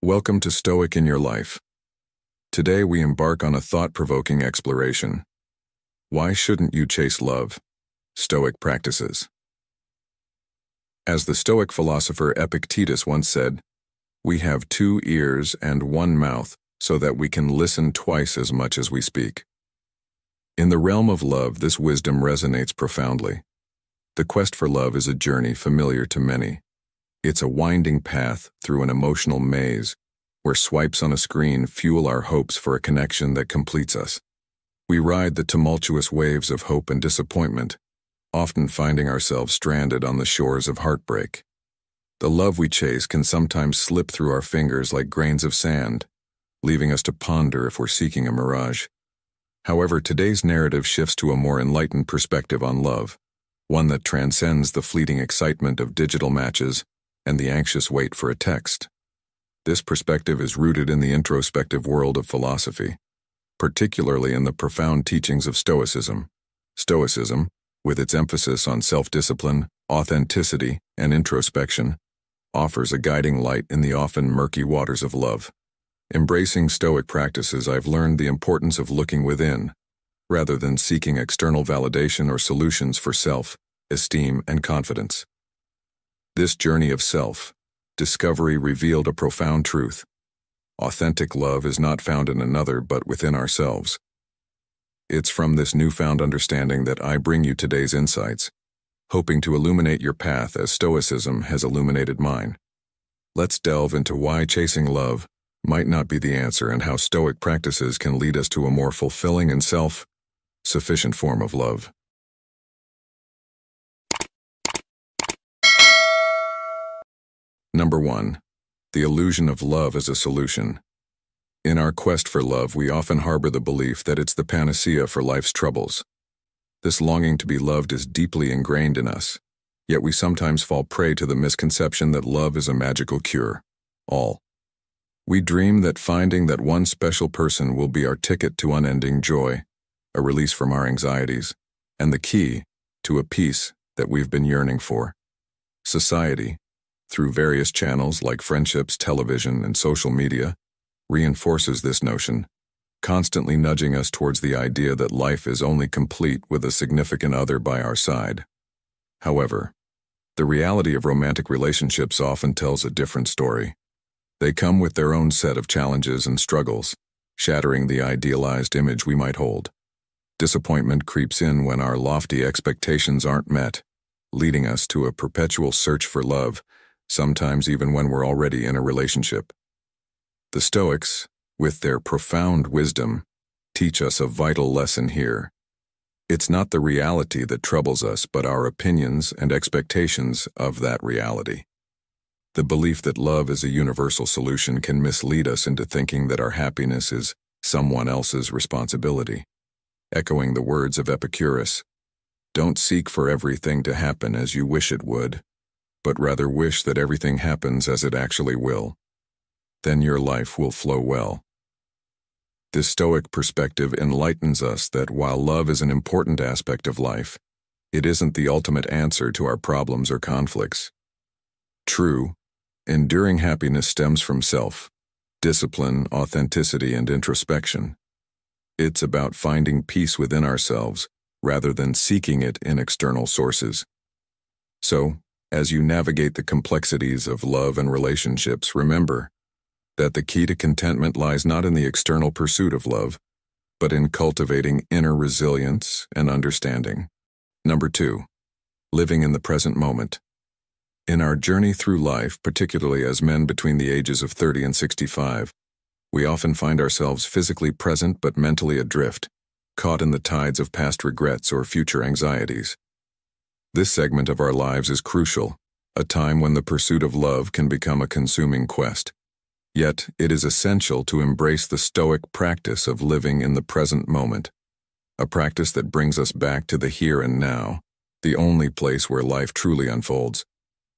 Welcome to Stoic in Your Life. Today we embark on a thought-provoking exploration. Why shouldn't you chase love? Stoic Practices. As the Stoic philosopher Epictetus once said, "We have 2 ears and 1 mouth so that we can listen twice as much as we speak." In the realm of love, this wisdom resonates profoundly. The quest for love is a journey familiar to many. It's a winding path through an emotional maze where swipes on a screen fuel our hopes for a connection that completes us. We ride the tumultuous waves of hope and disappointment, often finding ourselves stranded on the shores of heartbreak. The love we chase can sometimes slip through our fingers like grains of sand, leaving us to ponder if we're seeking a mirage. However, today's narrative shifts to a more enlightened perspective on love, one that transcends the fleeting excitement of digital matches and the anxious wait for a text. This perspective is rooted in the introspective world of philosophy, particularly in the profound teachings of Stoicism. Stoicism, with its emphasis on self-discipline, authenticity, and introspection, offers a guiding light in the often murky waters of love. Embracing Stoic practices, I've learned the importance of looking within, rather than seeking external validation or solutions for self-esteem and confidence. This journey of self-discovery revealed a profound truth. Authentic love is not found in another but within ourselves. It's from this newfound understanding that I bring you today's insights, hoping to illuminate your path as Stoicism has illuminated mine. Let's delve into why chasing love might not be the answer and how Stoic practices can lead us to a more fulfilling and self-sufficient form of love. Number 1. The illusion of love as a solution. In our quest for love, we often harbor the belief that it's the panacea for life's troubles. This longing to be loved is deeply ingrained in us, yet we sometimes fall prey to the misconception that love is a magical cure-all. We dream that finding that one special person will be our ticket to unending joy, a release from our anxieties, and the key to a peace that we've been yearning for. Society, through various channels like friendships, television, and social media, reinforces this notion, constantly nudging us towards the idea that life is only complete with a significant other by our side. However, the reality of romantic relationships often tells a different story. They come with their own set of challenges and struggles, shattering the idealized image we might hold. Disappointment creeps in when our lofty expectations aren't met, leading us to a perpetual search for love, sometimes even when we're already in a relationship. The Stoics, with their profound wisdom, teach us a vital lesson here. It's not the reality that troubles us, but our opinions and expectations of that reality. The belief that love is a universal solution can mislead us into thinking that our happiness is someone else's responsibility. Echoing the words of Epicurus, "Don't seek for everything to happen as you wish it would, but rather wish that everything happens as it actually will. Then your life will flow well." This Stoic perspective enlightens us that while love is an important aspect of life, it isn't the ultimate answer to our problems or conflicts. True, enduring happiness stems from self-discipline, authenticity, and introspection. It's about finding peace within ourselves rather than seeking it in external sources. So, as you navigate the complexities of love and relationships, remember that the key to contentment lies not in the external pursuit of love, but in cultivating inner resilience and understanding. Number 2. Living in the present moment. In our journey through life, particularly as men between the ages of 30 and 65, we often find ourselves physically present but mentally adrift, caught in the tides of past regrets or future anxieties. This segment of our lives is crucial, a time when the pursuit of love can become a consuming quest. Yet, it is essential to embrace the Stoic practice of living in the present moment, a practice that brings us back to the here and now, the only place where life truly unfolds.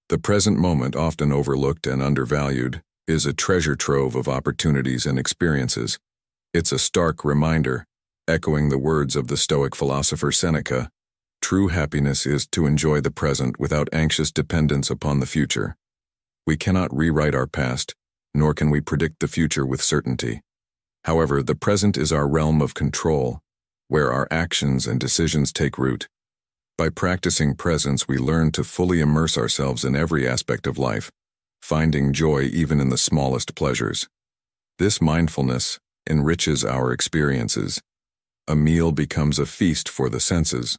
The present moment, often overlooked and undervalued, is a treasure trove of opportunities and experiences. It's a stark reminder, echoing the words of the Stoic philosopher Seneca, "True happiness is to enjoy the present without anxious dependence upon the future." We cannot rewrite our past, nor can we predict the future with certainty. However, the present is our realm of control, where our actions and decisions take root. By practicing presence, we learn to fully immerse ourselves in every aspect of life, finding joy even in the smallest pleasures. This mindfulness enriches our experiences. A meal becomes a feast for the senses,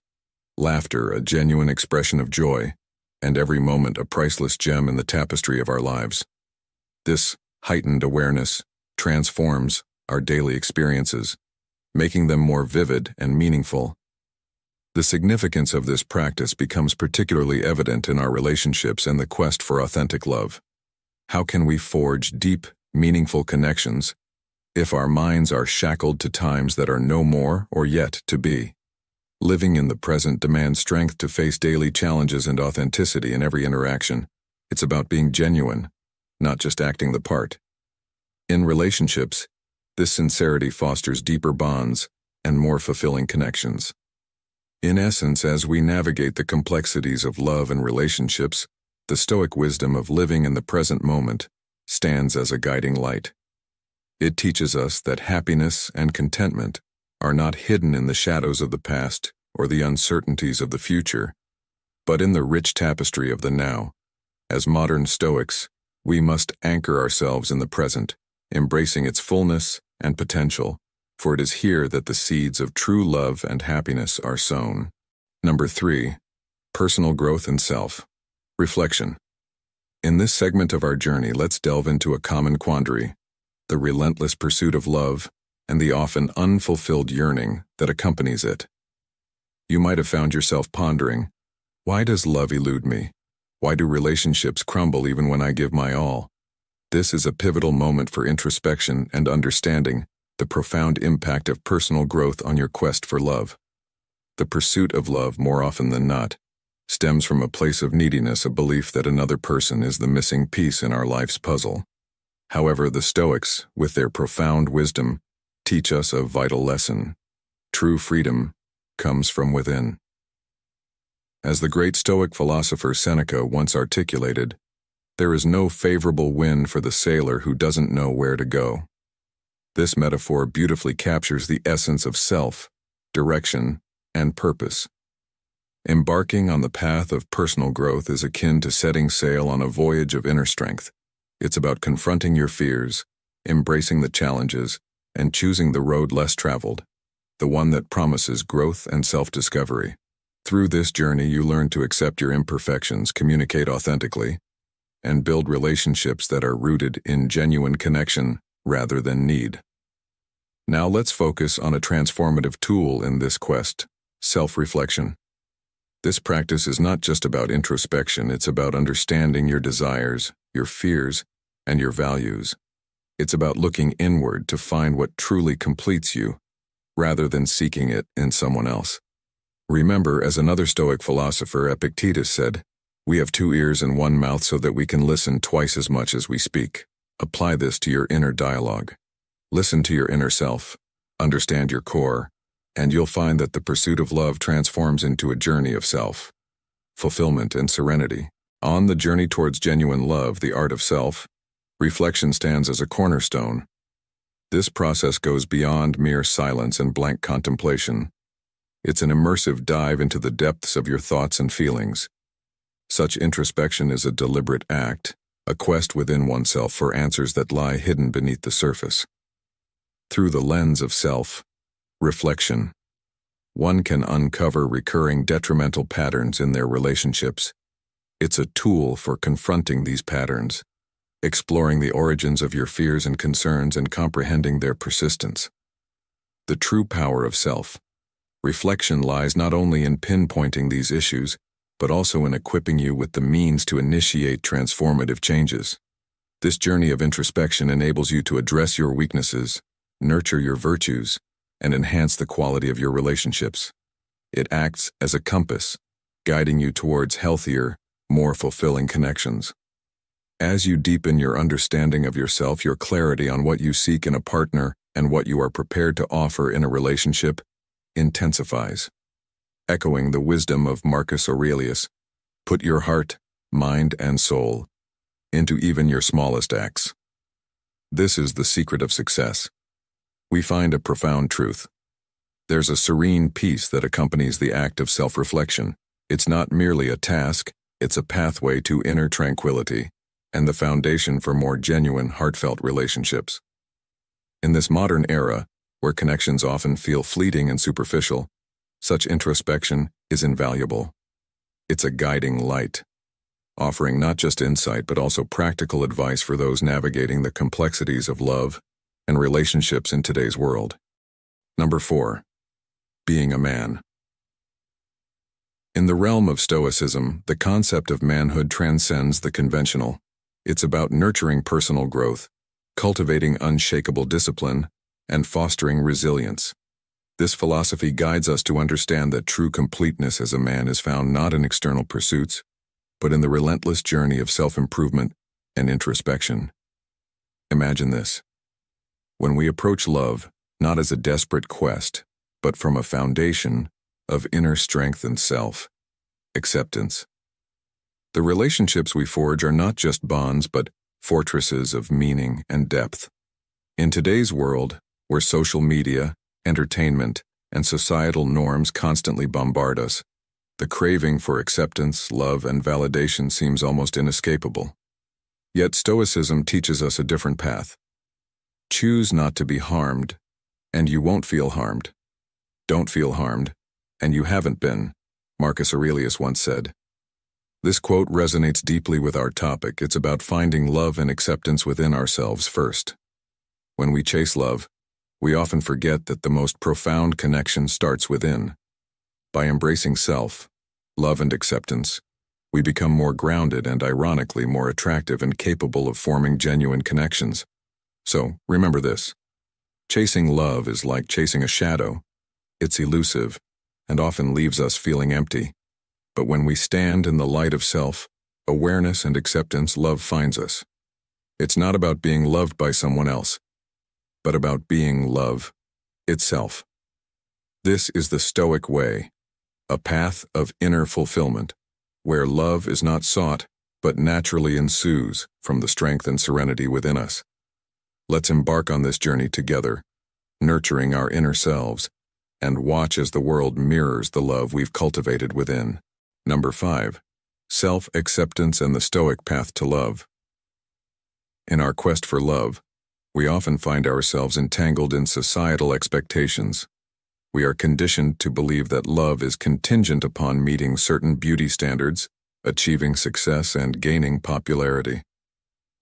laughter a genuine expression of joy, and every moment a priceless gem in the tapestry of our lives. This heightened awareness transforms our daily experiences, making them more vivid and meaningful. The significance of this practice becomes particularly evident in our relationships and the quest for authentic love. How can we forge deep, meaningful connections if our minds are shackled to times that are no more or yet to be? Living in the present demands strength to face daily challenges and authenticity in every interaction. It's about being genuine, not just acting the part. In relationships, this sincerity fosters deeper bonds and more fulfilling connections. In essence, as we navigate the complexities of love and relationships, the Stoic wisdom of living in the present moment stands as a guiding light. It teaches us that happiness and contentment are not hidden in the shadows of the past or the uncertainties of the future, but in the rich tapestry of the now. As modern Stoics, we must anchor ourselves in the present, embracing its fullness and potential, for it is here that the seeds of true love and happiness are sown. Number 3. Personal growth and self. Reflection. In this segment of our journey, let's delve into a common quandary: the relentless pursuit of love and the often unfulfilled yearning that accompanies it. You might have found yourself pondering, why does love elude me? Why do relationships crumble even when I give my all? This is a pivotal moment for introspection and understanding the profound impact of personal growth on your quest for love. The pursuit of love, more often than not, stems from a place of neediness, a belief that another person is the missing piece in our life's puzzle. However, the Stoics, with their profound wisdom, teach us a vital lesson. True freedom comes from within. As the great Stoic philosopher Seneca once articulated, there is no favorable wind for the sailor who doesn't know where to go. This metaphor beautifully captures the essence of self, direction, and purpose. Embarking on the path of personal growth is akin to setting sail on a voyage of inner strength. It's about confronting your fears, embracing the challenges, and choosing the road less traveled, the one that promises growth and self-discovery. Through this journey, you learn to accept your imperfections, communicate authentically, and build relationships that are rooted in genuine connection rather than need. Now let's focus on a transformative tool in this quest: self-reflection. This practice is not just about introspection, it's about understanding your desires, your fears, and your values. It's about looking inward to find what truly completes you, rather than seeking it in someone else. Remember, as another Stoic philosopher, Epictetus, said, "We have 2 ears and 1 mouth so that we can listen twice as much as we speak." Apply this to your inner dialogue. Listen to your inner self, understand your core, and you'll find that the pursuit of love transforms into a journey of self, fulfillment, and serenity. On the journey towards genuine love, the art of self, reflection stands as a cornerstone. This process goes beyond mere silence and blank contemplation. It's an immersive dive into the depths of your thoughts and feelings. Such introspection is a deliberate act, a quest within oneself for answers that lie hidden beneath the surface. Through the lens of self-reflection, one can uncover recurring detrimental patterns in their relationships. It's a tool for confronting these patterns, exploring the origins of your fears and concerns, and comprehending their persistence. The true power of self-reflection lies not only in pinpointing these issues, but also in equipping you with the means to initiate transformative changes. This journey of introspection enables you to address your weaknesses, nurture your virtues, and enhance the quality of your relationships. It acts as a compass, guiding you towards healthier, more fulfilling connections. As you deepen your understanding of yourself, your clarity on what you seek in a partner and what you are prepared to offer in a relationship intensifies. Echoing the wisdom of Marcus Aurelius, put your heart, mind, and soul into even your smallest acts. This is the secret of success. We find a profound truth. There's a serene peace that accompanies the act of self-reflection. It's not merely a task, it's a pathway to inner tranquility and the foundation for more genuine, heartfelt relationships. In this modern era, where connections often feel fleeting and superficial, such introspection is invaluable. It's a guiding light, offering not just insight but also practical advice for those navigating the complexities of love and relationships in today's world. Number 4. Being a man. In the realm of Stoicism, the concept of manhood transcends the conventional. It's about nurturing personal growth, cultivating unshakable discipline, and fostering resilience. This philosophy guides us to understand that true completeness as a man is found not in external pursuits, but in the relentless journey of self-improvement and introspection. Imagine this. When we approach love, not as a desperate quest, but from a foundation of inner strength and self-acceptance. The relationships we forge are not just bonds, but fortresses of meaning and depth. In today's world, where social media, entertainment, and societal norms constantly bombard us, the craving for acceptance, love, and validation seems almost inescapable. Yet Stoicism teaches us a different path. Choose not to be harmed, and you won't feel harmed. Don't feel harmed, and you haven't been, Marcus Aurelius once said. This quote resonates deeply with our topic. It's about finding love and acceptance within ourselves first. When we chase love, we often forget that the most profound connection starts within. By embracing self, love, and acceptance, we become more grounded and, ironically, more attractive and capable of forming genuine connections. So, remember this. Chasing love is like chasing a shadow. It's elusive and often leaves us feeling empty. But when we stand in the light of self-awareness and acceptance, love finds us. It's not about being loved by someone else, but about being love itself. This is the Stoic way, a path of inner fulfillment, where love is not sought, but naturally ensues from the strength and serenity within us. Let's embark on this journey together, nurturing our inner selves, and watch as the world mirrors the love we've cultivated within. Number 5. Self-acceptance and the Stoic path to love. In our quest for love, we often find ourselves entangled in societal expectations. We are conditioned to believe that love is contingent upon meeting certain beauty standards, achieving success, and gaining popularity.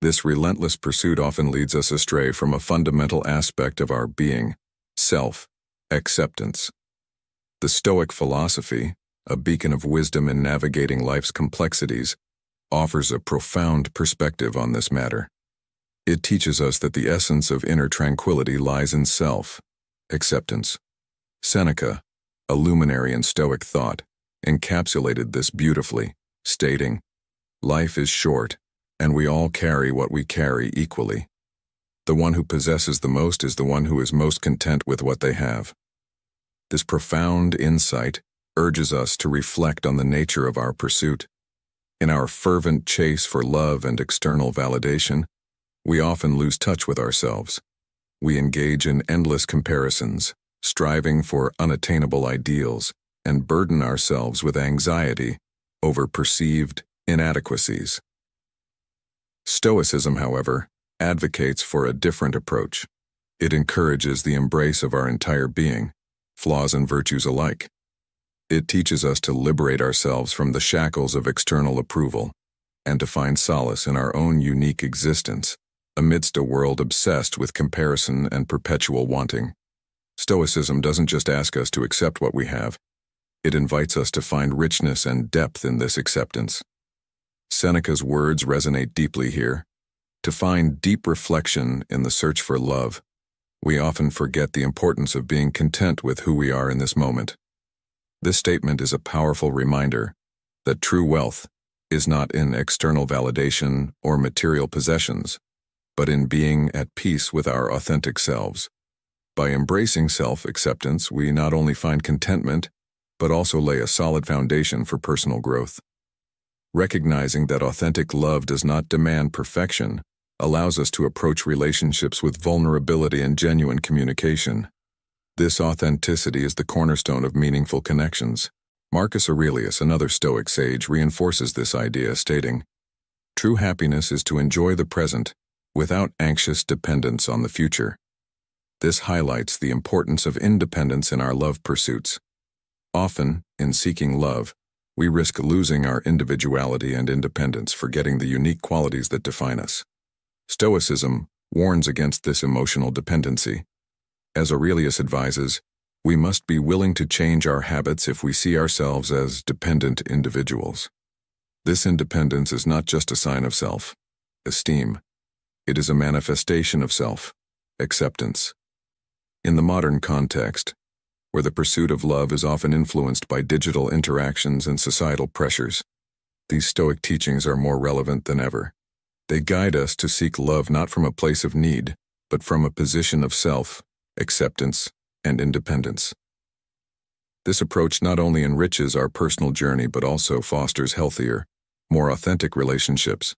This relentless pursuit often leads us astray from a fundamental aspect of our being, self-acceptance. The Stoic philosophy, a beacon of wisdom in navigating life's complexities, offers a profound perspective on this matter. It teaches us that the essence of inner tranquility lies in self-acceptance. Seneca, a luminary in Stoic thought, encapsulated this beautifully, stating, "Life is short, and we all carry what we carry equally. The one who possesses the most is the one who is most content with what they have." This profound insight urges us to reflect on the nature of our pursuit. In our fervent chase for love and external validation, we often lose touch with ourselves. We engage in endless comparisons, striving for unattainable ideals, and burden ourselves with anxiety over perceived inadequacies. Stoicism, however, advocates for a different approach. It encourages the embrace of our entire being, flaws and virtues alike. It teaches us to liberate ourselves from the shackles of external approval and to find solace in our own unique existence amidst a world obsessed with comparison and perpetual wanting. Stoicism doesn't just ask us to accept what we have, it invites us to find richness and depth in this acceptance. Seneca's words resonate deeply here. To find deep reflection in the search for love, we often forget the importance of being content with who we are in this moment. This statement is a powerful reminder that true wealth is not in external validation or material possessions, but in being at peace with our authentic selves. By embracing self-acceptance, we not only find contentment, but also lay a solid foundation for personal growth. Recognizing that authentic love does not demand perfection allows us to approach relationships with vulnerability and genuine communication. This authenticity is the cornerstone of meaningful connections. Marcus Aurelius, another Stoic sage, reinforces this idea, stating, "True happiness is to enjoy the present without anxious dependence on the future." This highlights the importance of independence in our love pursuits. Often, in seeking love, we risk losing our individuality and independence, forgetting the unique qualities that define us. Stoicism warns against this emotional dependency. As Aurelius advises, we must be willing to change our habits if we see ourselves as dependent individuals. This independence is not just a sign of self-esteem. It is a manifestation of self-acceptance. In the modern context, where the pursuit of love is often influenced by digital interactions and societal pressures, these Stoic teachings are more relevant than ever. They guide us to seek love not from a place of need, but from a position of self-acceptance and independence. This approach not only enriches our personal journey but also fosters healthier, more authentic relationships.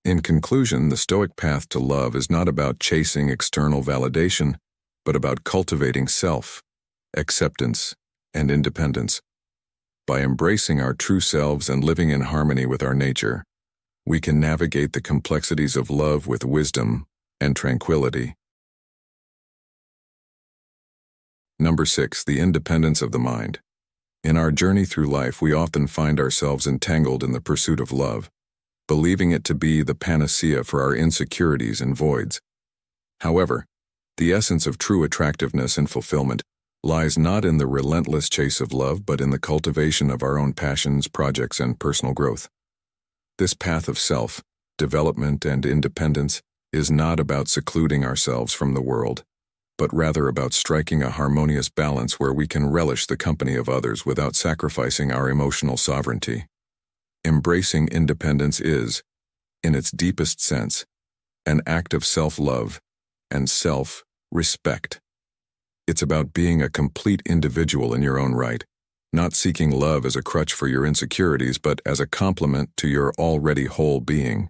In conclusion, the Stoic path to love is not about chasing external validation, but about cultivating self-acceptance and independence. By embracing our true selves and living in harmony with our nature, we can navigate the complexities of love with wisdom and tranquility. Number 6, the independence of the mind. In our journey through life, we often find ourselves entangled in the pursuit of love, believing it to be the panacea for our insecurities and voids. However, the essence of true attractiveness and fulfillment lies not in the relentless chase of love, but in the cultivation of our own passions, projects, and personal growth. This path of self-development and independence is not about secluding ourselves from the world, but rather about striking a harmonious balance where we can relish the company of others without sacrificing our emotional sovereignty. Embracing independence is, in its deepest sense, an act of self-love and self-respect. It's about being a complete individual in your own right, not seeking love as a crutch for your insecurities, but as a complement to your already whole being.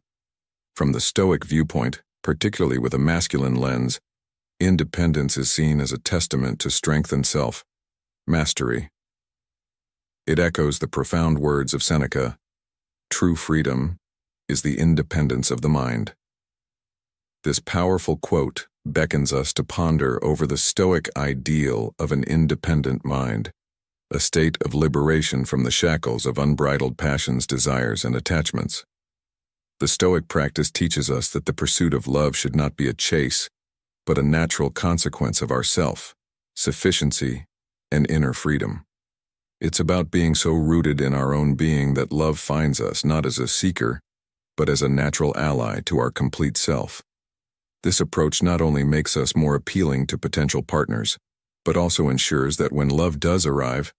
From the Stoic viewpoint, particularly with a masculine lens, independence is seen as a testament to strength and self-mastery. It echoes the profound words of Seneca, "True freedom is the independence of the mind." This powerful quote beckons us to ponder over the Stoic ideal of an independent mind, a state of liberation from the shackles of unbridled passions, desires, and attachments. The Stoic practice teaches us that the pursuit of love should not be a chase, but a natural consequence of our self-sufficiency and inner freedom. It's about being so rooted in our own being that love finds us not as a seeker, but as a natural ally to our complete self. This approach not only makes us more appealing to potential partners, but also ensures that when love does arrive,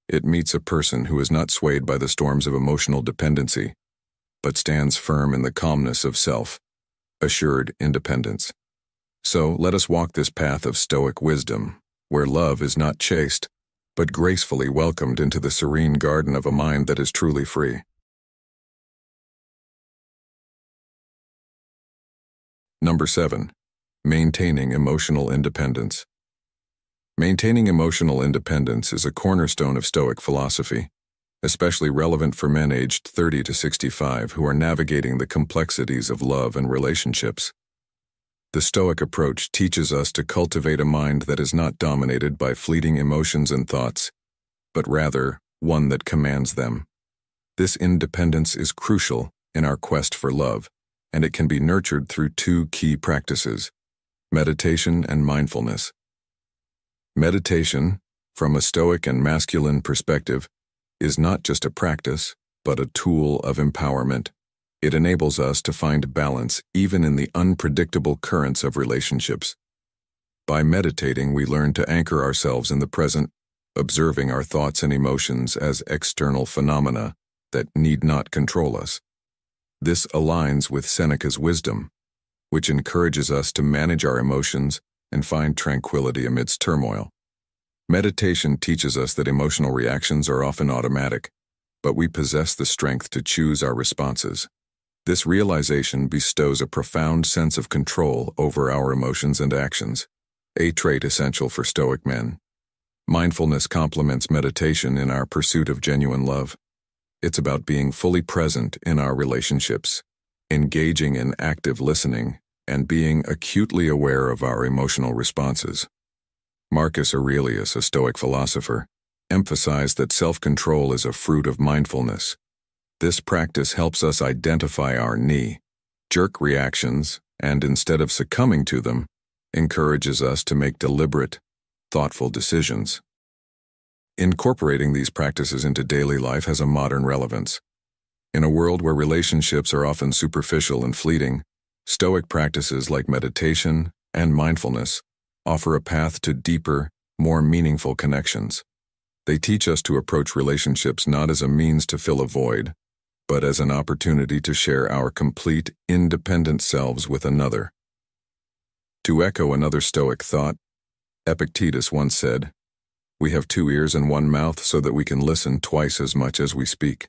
it meets a person who is not swayed by the storms of emotional dependency, but stands firm in the calmness of self-assured independence. So let us walk this path of Stoic wisdom, where love is not chased, but gracefully welcomed into the serene garden of a mind that is truly free. Number 7, maintaining emotional independence. Maintaining emotional independence is a cornerstone of Stoic philosophy, especially relevant for men aged 30 to 65 who are navigating the complexities of love and relationships. The Stoic approach teaches us to cultivate a mind that is not dominated by fleeting emotions and thoughts, but rather one that commands them. This independence is crucial in our quest for love, and it can be nurtured through two key practices: meditation and mindfulness. Meditation, from a Stoic and masculine perspective, is not just a practice, but a tool of empowerment. It enables us to find balance even in the unpredictable currents of relationships. By meditating, we learn to anchor ourselves in the present, observing our thoughts and emotions as external phenomena that need not control us. This aligns with Seneca's wisdom, which encourages us to manage our emotions and find tranquility amidst turmoil. Meditation teaches us that emotional reactions are often automatic, but we possess the strength to choose our responses. This realization bestows a profound sense of control over our emotions and actions, a trait essential for Stoic men. Mindfulness complements meditation in our pursuit of genuine love. It's about being fully present in our relationships, engaging in active listening, and being acutely aware of our emotional responses. Marcus Aurelius, a Stoic philosopher, emphasized that self-control is a fruit of mindfulness. This practice helps us identify our knee-jerk reactions and, instead of succumbing to them, encourages us to make deliberate, thoughtful decisions. Incorporating these practices into daily life has a modern relevance. In a world where relationships are often superficial and fleeting, Stoic practices like meditation and mindfulness offer a path to deeper, more meaningful connections. They teach us to approach relationships not as a means to fill a void, but as an opportunity to share our complete, independent selves with another. To echo another Stoic thought, Epictetus once said, "We have 2 ears and 1 mouth so that we can listen twice as much as we speak."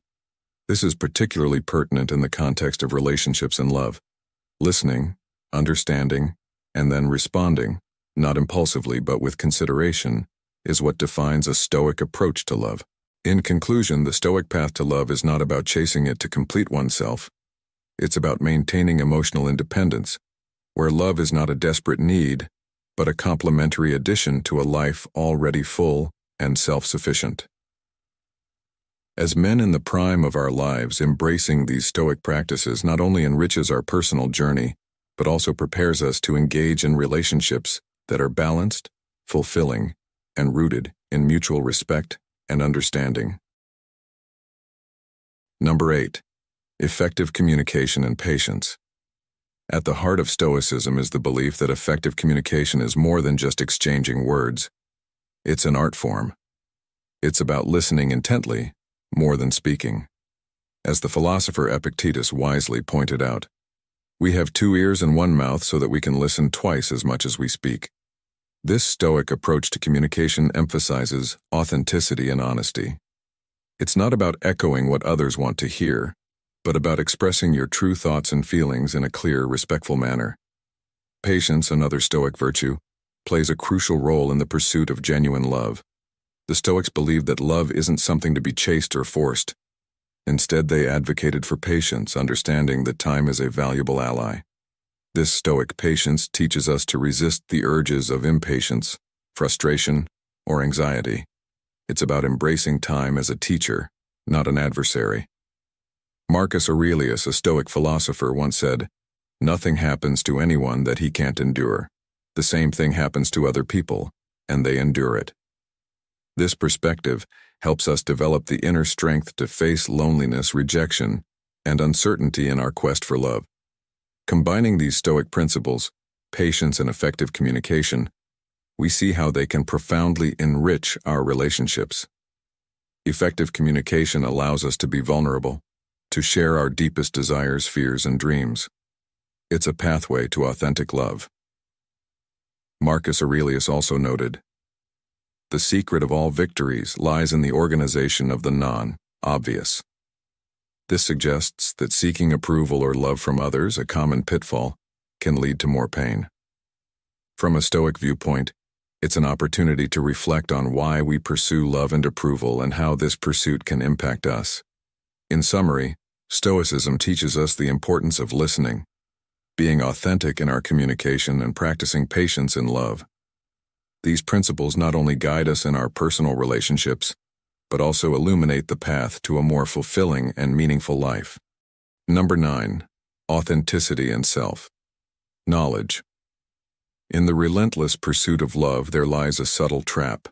This is particularly pertinent in the context of relationships and love. Listening, understanding, and then responding, not impulsively but with consideration, is what defines a Stoic approach to love. In conclusion, the Stoic path to love is not about chasing it to complete oneself. It's about maintaining emotional independence, where love is not a desperate need, but a complementary addition to a life already full and self-sufficient. As men in the prime of our lives, embracing these Stoic practices not only enriches our personal journey, but also prepares us to engage in relationships that are balanced, fulfilling, and rooted in mutual respect and understanding. Number 8. Effective communication and patience. At the heart of Stoicism is the belief that effective communication is more than just exchanging words. It's an art form. It's about listening intently, more than speaking. As the philosopher Epictetus wisely pointed out, we have 2 ears and 1 mouth so that we can listen twice as much as we speak. This Stoic approach to communication emphasizes authenticity and honesty. It's not about echoing what others want to hear, but about expressing your true thoughts and feelings in a clear, respectful manner. Patience, another Stoic virtue, plays a crucial role in the pursuit of genuine love. The Stoics believed that love isn't something to be chased or forced. Instead, they advocated for patience, understanding that time is a valuable ally. This Stoic patience teaches us to resist the urges of impatience, frustration, or anxiety. It's about embracing time as a teacher, not an adversary. Marcus Aurelius, a Stoic philosopher, once said, "Nothing happens to anyone that he can't endure. The same thing happens to other people, and they endure it." This perspective helps us develop the inner strength to face loneliness, rejection, and uncertainty in our quest for love. Combining these Stoic principles, patience and effective communication, we see how they can profoundly enrich our relationships. Effective communication allows us to be vulnerable, to share our deepest desires, fears, and dreams. It's a pathway to authentic love. Marcus Aurelius also noted, "The secret of all victories lies in the organization of the non-obvious." This suggests that seeking approval or love from others, a common pitfall, can lead to more pain. From a Stoic viewpoint, it's an opportunity to reflect on why we pursue love and approval and how this pursuit can impact us. In summary, Stoicism teaches us the importance of listening, being authentic in our communication, and practicing patience in love. These principles not only guide us in our personal relationships, but also illuminate the path to a more fulfilling and meaningful life. Number 9. Authenticity and self-knowledge. In the relentless pursuit of love, there lies a subtle trap: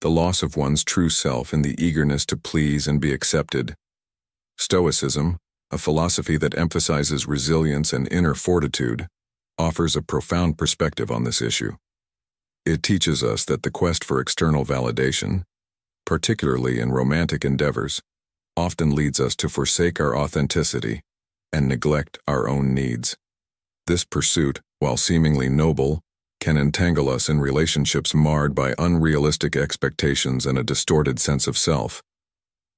the loss of one's true self in the eagerness to please and be accepted. Stoicism, a philosophy that emphasizes resilience and inner fortitude, offers a profound perspective on this issue. It teaches us that the quest for external validation, particularly in romantic endeavors, often leads us to forsake our authenticity and neglect our own needs. This pursuit, while seemingly noble, can entangle us in relationships marred by unrealistic expectations and a distorted sense of self.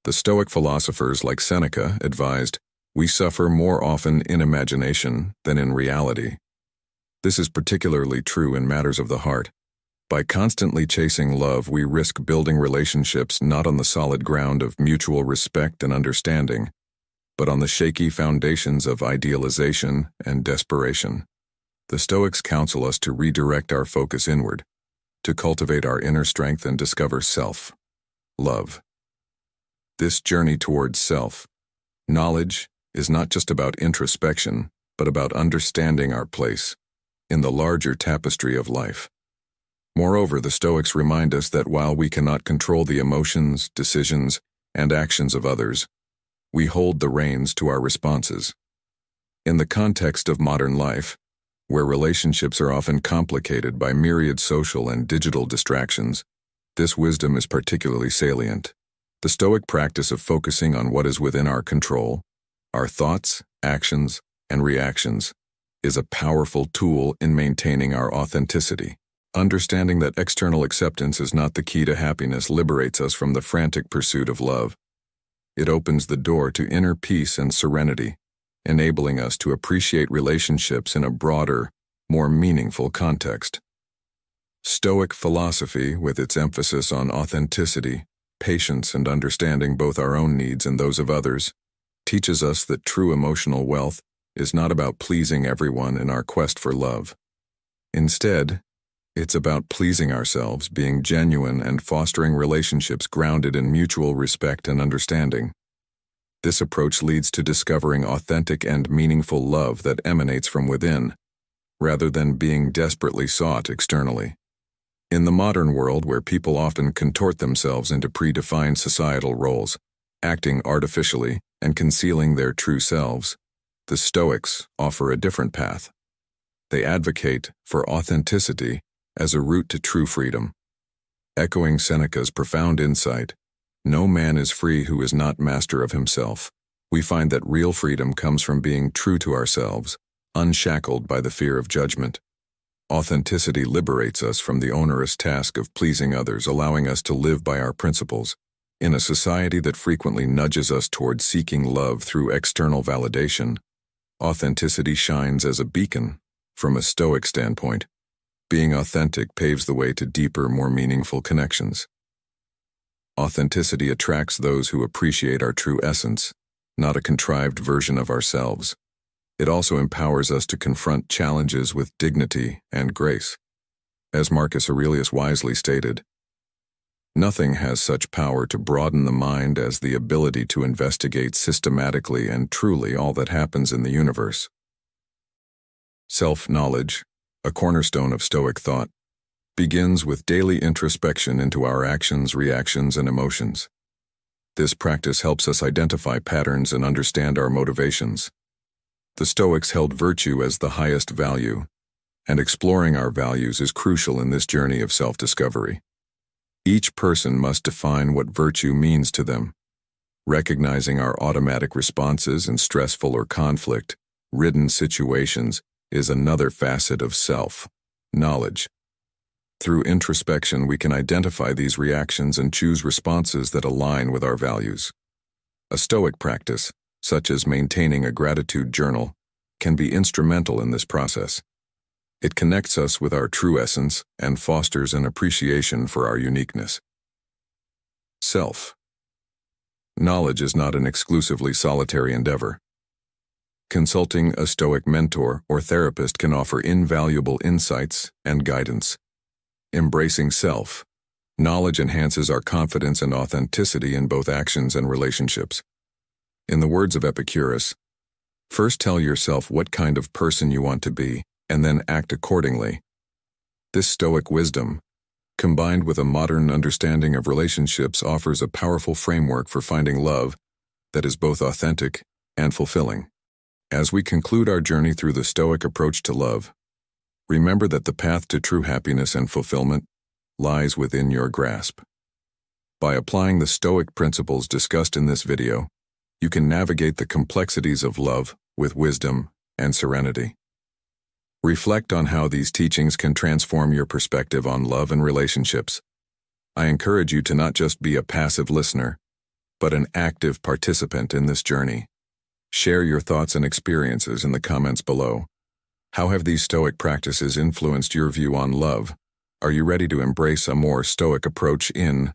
The Stoic philosophers like Seneca advised, We suffer more often in imagination than in reality. This is particularly true in matters of the heart. By constantly chasing love, we risk building relationships not on the solid ground of mutual respect and understanding, but on the shaky foundations of idealization and desperation. The Stoics counsel us to redirect our focus inward, to cultivate our inner strength and discover self-love. This journey towards self-knowledge is not just about introspection, but about understanding our place in the larger tapestry of life. Moreover, the Stoics remind us that while we cannot control the emotions, decisions, and actions of others, we hold the reins to our responses. In the context of modern life, where relationships are often complicated by myriad social and digital distractions, this wisdom is particularly salient. The Stoic practice of focusing on what is within our control, our thoughts, actions, and reactions, is a powerful tool in maintaining our authenticity. Understanding that external acceptance is not the key to happiness liberates us from the frantic pursuit of love. It opens the door to inner peace and serenity, enabling us to appreciate relationships in a broader, more meaningful context. Stoic philosophy, with its emphasis on authenticity, patience, and understanding both our own needs and those of others, teaches us that true emotional wealth is not about pleasing everyone in our quest for love. Instead, it's about pleasing ourselves, being genuine, and fostering relationships grounded in mutual respect and understanding. This approach leads to discovering authentic and meaningful love that emanates from within, rather than being desperately sought externally. In the modern world, where people often contort themselves into predefined societal roles, acting artificially and concealing their true selves, the Stoics offer a different path. They advocate for authenticity as a route to true freedom. Echoing Seneca's profound insight, "No man is free who is not master of himself," we find that real freedom comes from being true to ourselves, unshackled by the fear of judgment. Authenticity liberates us from the onerous task of pleasing others, allowing us to live by our principles. In a society that frequently nudges us toward seeking love through external validation, authenticity shines as a beacon. From a Stoic standpoint, being authentic paves the way to deeper, more meaningful connections. Authenticity attracts those who appreciate our true essence, not a contrived version of ourselves. It also empowers us to confront challenges with dignity and grace. As Marcus Aurelius wisely stated, "Nothing has such power to broaden the mind as the ability to investigate systematically and truly all that happens in the universe." Self-knowledge, a cornerstone of Stoic thought, begins with daily introspection into our actions, reactions, and emotions. This practice helps us identify patterns and understand our motivations. The Stoics held virtue as the highest value, and exploring our values is crucial in this journey of self-discovery. Each person must define what virtue means to them. Recognizing our automatic responses in stressful or conflict-ridden situations is another facet of self-knowledge. Through introspection, we can identify these reactions and choose responses that align with our values. A Stoic practice, such as maintaining a gratitude journal, can be instrumental in this process. It connects us with our true essence and fosters an appreciation for our uniqueness. Self-knowledge is not an exclusively solitary endeavor. Consulting a Stoic mentor or therapist can offer invaluable insights and guidance. Embracing self-knowledge enhances our confidence and authenticity in both actions and relationships. In the words of Epicurus, "First tell yourself what kind of person you want to be, and then act accordingly." This Stoic wisdom, combined with a modern understanding of relationships, offers a powerful framework for finding love that is both authentic and fulfilling. As we conclude our journey through the Stoic approach to love, remember that the path to true happiness and fulfillment lies within your grasp. By applying the Stoic principles discussed in this video, you can navigate the complexities of love with wisdom and serenity. Reflect on how these teachings can transform your perspective on love and relationships. I encourage you to not just be a passive listener, but an active participant in this journey. Share your thoughts and experiences in the comments below. How have these Stoic practices influenced your view on love? Are you ready to embrace a more Stoic approach in